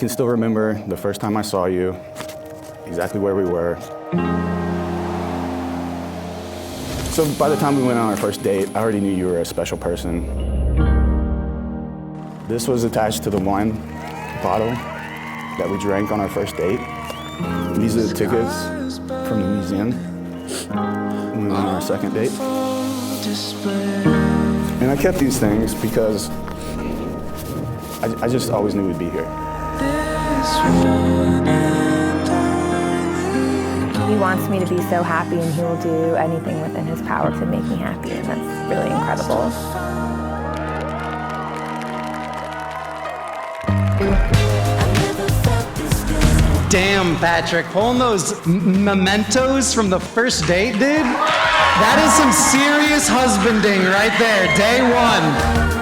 can still remember the first time I saw you, exactly where we were. So by the time we went on our first date, I already knew you were a special person. This was attached to the wine bottle that we drank on our first date. These are the tickets from the museum when we went on our second date. And I kept these things because I just always knew we'd be here. He wants me to be so happy, and he will do anything within his power to make me happy, and that's really incredible. Damn, Patrick, pulling those mementos from the first date, dude? That is some serious husbanding right there, day one.